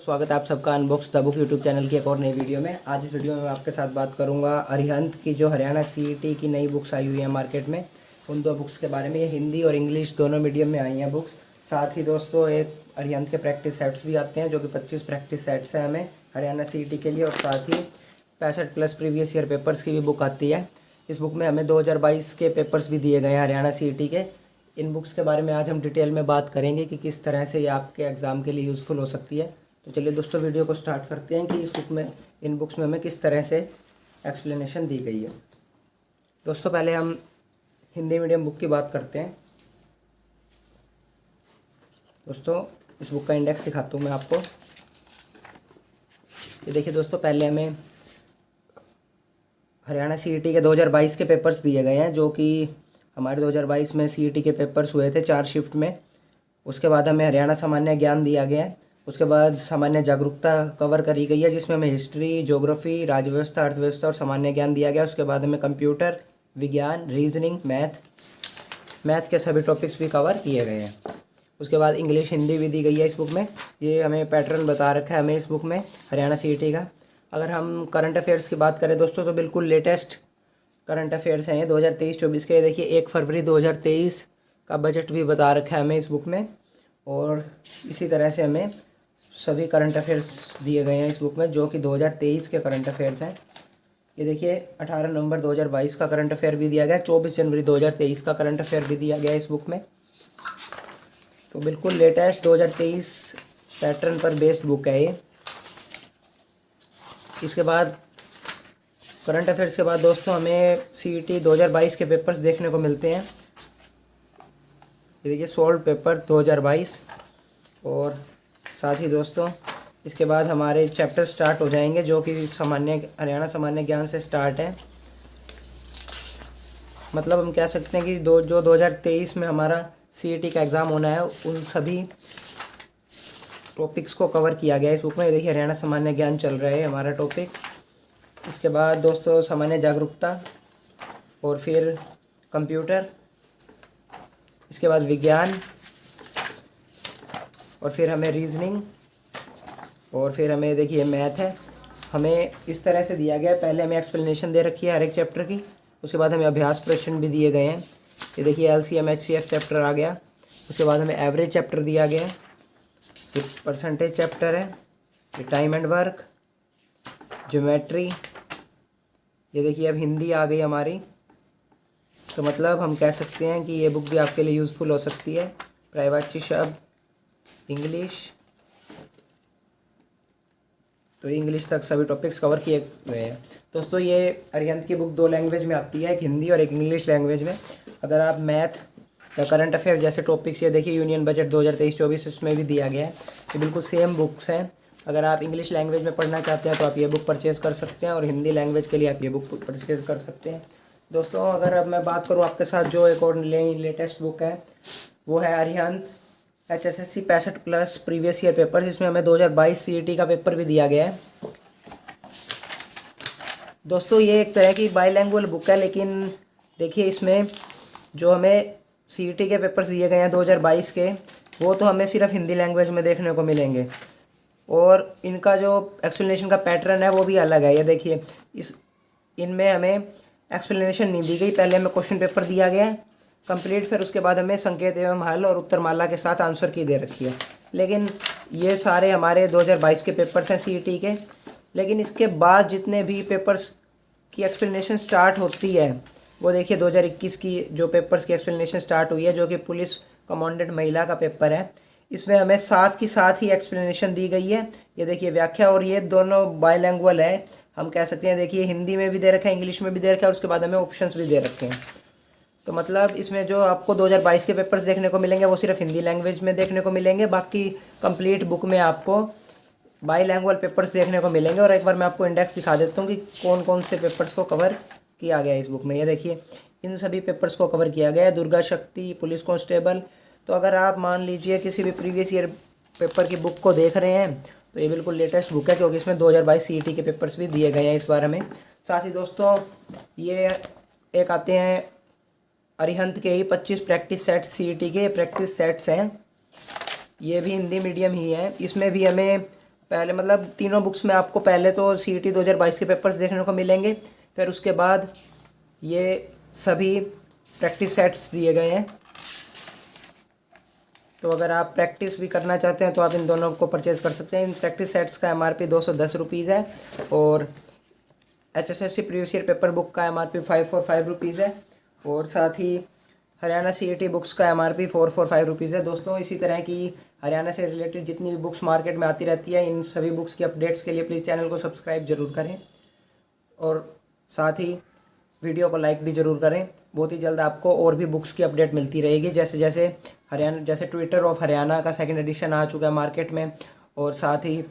स्वागत है आप सबका unbox the book YouTube channel की एक और नई वीडियो में। आज इस वीडियो में मैं आपके साथ बात करूंगा अरिहंत की जो हरियाणा सीईटी की नई बुक्स आई हुई है मार्केट में, उन दो बुक्स के बारे में। ये हिंदी और इंग्लिश दोनों मीडियम में आई हैं बुक्स। साथ ही दोस्तों एक अरिहंत के प्रैक्टिस सेट्स भी आते हैं जो कि 25 प्रैक्टिस सेट्स हैं हमें हरियाणा सीईटी के लिए, और साथ ही 65+ प्रीवियस ईयर पेपर्स की भी बुक आती है। इस बुक में हमें 2022 के पेपर्स भी दिए गए हैं हरियाणा सीईटी के। इन बुक्स के बारे में आज हम डिटेल में बात करेंगे कि किस तरह से ये आपके एग्ज़ाम के लिए यूज़फुल हो सकती है। तो चलिए दोस्तों वीडियो को स्टार्ट करते हैं कि इन बुक्स में हमें किस तरह से एक्सप्लेनेशन दी गई है। दोस्तों पहले हम हिंदी मीडियम बुक की बात करते हैं। दोस्तों इस बुक का इंडेक्स दिखाता हूँ मैं आपको। ये देखिए दोस्तों, पहले हमें हरियाणा सीईटी के 2022 के पेपर्स दिए गए हैं, जो कि हमारे 2022 में सीईटी के पेपर्स हुए थे 4 शिफ्ट में। उसके बाद हमें हरियाणा सामान्य ज्ञान दिया गया है। उसके बाद सामान्य जागरूकता कवर करी गई है, जिसमें हमें हिस्ट्री, ज्योग्राफी, राज्य व्यवस्था, अर्थव्यवस्था और सामान्य ज्ञान दिया गया। उसके बाद हमें कंप्यूटर, विज्ञान, रीजनिंग, मैथ के सभी टॉपिक्स भी कवर किए गए हैं। उसके बाद इंग्लिश, हिंदी भी दी गई है इस बुक में। ये हमें पैटर्न बता रखा है हमें इस बुक में हरियाणा सीईटी का। अगर हम करंट अफेयर्स की बात करें दोस्तों, तो बिल्कुल लेटेस्ट करंट अफेयर्स हैं ये 2023-24 के। देखिए 1 फरवरी 2023 का बजट भी बता रखा है हमें इस बुक में, और इसी तरह से हमें सभी करंट अफेयर्स दिए गए हैं इस बुक में, जो कि 2023 के करंट अफेयर्स हैं। ये देखिए 18 नवंबर 2022 का करंट अफेयर भी दिया गया, 24 जनवरी 2023 का करंट अफेयर भी दिया गया इस बुक में। तो बिल्कुल लेटेस्ट 2023 पैटर्न पर बेस्ड बुक है ये। इसके बाद करंट अफेयर्स के बाद दोस्तों हमें सीईटी 2022 के पेपर्स देखने को मिलते हैं। ये देखिए सोल्व पेपर 2022, और साथ ही दोस्तों इसके बाद हमारे चैप्टर स्टार्ट हो जाएंगे, जो कि हरियाणा सामान्य ज्ञान से स्टार्ट है। मतलब हम कह सकते हैं कि जो 2023 में हमारा सीईटी का एग्ज़ाम होना है, उन सभी टॉपिक्स को कवर किया गया है इस बुक में। ये देखिए हरियाणा सामान्य ज्ञान चल रहा है हमारा टॉपिक। इसके बाद दोस्तों सामान्य जागरूकता, और फिर कंप्यूटर, इसके बाद विज्ञान, और फिर हमें रीजनिंग, और फिर हमें देखिए मैथ है। हमें इस तरह से दिया गया है, पहले हमें एक्सप्लेनेशन दे रखी है हर एक चैप्टर की। उसके बाद हमें अभ्यास प्रश्न भी दिए गए हैं। ये देखिए एलसीएम एचसीएफ चैप्टर आ गया। उसके बाद हमें एवरेज चैप्टर दिया गया है, ये परसेंटेज चैप्टर है, ये टाइम एंड वर्क, ज्योमेट्री। ये देखिए अब हिंदी आ गई हमारी। तो मतलब हम कह सकते हैं कि ये बुक भी आपके लिए यूज़फुल हो सकती है। पर्यायवाची शब्द, इंग्लिश, तो इंग्लिश तक सभी टॉपिक्स कवर किए हुए हैं। दोस्तों ये अरिहंत की बुक 2 लैंग्वेज में आती है, एक हिंदी और एक इंग्लिश लैंग्वेज में। अगर आप मैथ या करंट अफेयर जैसे टॉपिक्स, ये देखिए यूनियन बजट 2023-24 उसमें भी दिया गया है। ये बिल्कुल सेम बुक्स हैं। अगर आप इंग्लिश लैंग्वेज में पढ़ना चाहते हैं तो आप ये बुक परचेज़ कर सकते हैं, और हिंदी लैंग्वेज के लिए आप ये बुक परचेज़ कर सकते हैं। दोस्तों अगर अब मैं बात करूँ आपके साथ, जो एक और लेटेस्ट बुक है वो है Arihant HSSC 65+ previous year paper. इसमें हमें 2022 सीईटी का पेपर भी दिया गया है। दोस्तों ये एक तरह की बाईलैंग्वेज बुक है, लेकिन देखिए इसमें जो हमें सीईटी के पेपर्स दिए गए हैं 2022 के, वो तो हमें सिर्फ हिंदी लैंग्वेज में देखने को मिलेंगे, और इनका जो एक्सप्लेनेशन का पैटर्न है वो भी अलग है। ये देखिए इनमें हमें एक्सप्लेनेशन नहीं दी गई, पहले हमें क्वेश्चन पेपर दिया गया है कंप्लीट, फिर उसके बाद हमें संकेत एवं हल और उत्तरमाला के साथ आंसर की दे रखी है। लेकिन ये सारे हमारे 2022 के पेपर्स हैं सीईटी के। लेकिन इसके बाद जितने भी पेपर्स की एक्सप्लेनेशन स्टार्ट होती है, वो देखिए 2021 की जो पेपर्स की एक्सप्लेनेशन स्टार्ट हुई है, जो कि पुलिस कमांडेंट महिला का पेपर है। इसमें हमें साथ ही एक्सप्लेनेशन दी गई है। ये देखिए व्याख्या, और ये दोनों बाईलैंग्वेज है, हम कह सकते हैं। देखिए हिंदी में भी दे रखा है, इंग्लिश में भी दे रखा है, उसके बाद हमें ऑप्शंस भी दे रखे हैं। तो मतलब इसमें जो आपको 2022 के पेपर्स देखने को मिलेंगे वो सिर्फ हिंदी लैंग्वेज में देखने को मिलेंगे। बाकी कंप्लीट बुक में आपको बाईलैंग्वेज पेपर्स देखने को मिलेंगे। और एक बार मैं आपको इंडेक्स दिखा देता हूँ कि कौन कौन से पेपर्स को कवर किया गया है इस बुक में। ये देखिए इन सभी पेपर्स को कवर किया गया है। दुर्गा शक्ति, पुलिस कांस्टेबल। तो अगर आप मान लीजिए किसी भी प्रीवियस ईयर पेपर की बुक को देख रहे हैं, तो ये बिल्कुल लेटेस्ट बुक है, क्योंकि इसमें 2022 सीईटी के पेपर्स भी दिए गए हैं इस बार हमें। साथ ही दोस्तों ये एक आते हैं अरिहंत के ही 25 प्रैक्टिस सेट सीईटी के प्रैक्टिस सेट्स हैं। ये भी हिंदी मीडियम ही है। इसमें भी हमें पहले मतलब तीनों बुक्स में आपको पहले तो CET 2022 के पेपर्स देखने को मिलेंगे, फिर उसके बाद ये सभी प्रैक्टिस सेट्स दिए गए हैं। तो अगर आप प्रैक्टिस भी करना चाहते हैं तो आप इन दोनों को परचेज़ कर सकते हैं। इन प्रैक्टिस सेट्स का MRP 210 रुपीज़ है और HSFC previous year paper book का MRP 545 रुपीज़ है और साथ ही हरियाणा CET बुक्स का MRP 445 रुपीज़ है। दोस्तों इसी तरह की हरियाणा से रिलेटेड जितनी भी बुक्स मार्केट में आती रहती है, इन सभी बुक्स की अपडेट्स के लिए प्लीज़ चैनल को सब्सक्राइब ज़रूर करें और साथ ही वीडियो को लाइक भी ज़रूर करें। बहुत ही जल्द आपको और भी बुक्स की अपडेट मिलती रहेगी, जैसे हरियाणा, जैसे ट्विटर ऑफ हरियाणा का 2nd एडिशन आ चुका है मार्केट में और साथ ही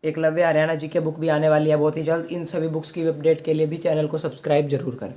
एकलव्य हरियाणा GK बुक भी आने वाली है बहुत ही जल्द। इन सभी बुक्स की अपडेट के लिए भी चैनल को सब्सक्राइब ज़रूर करें।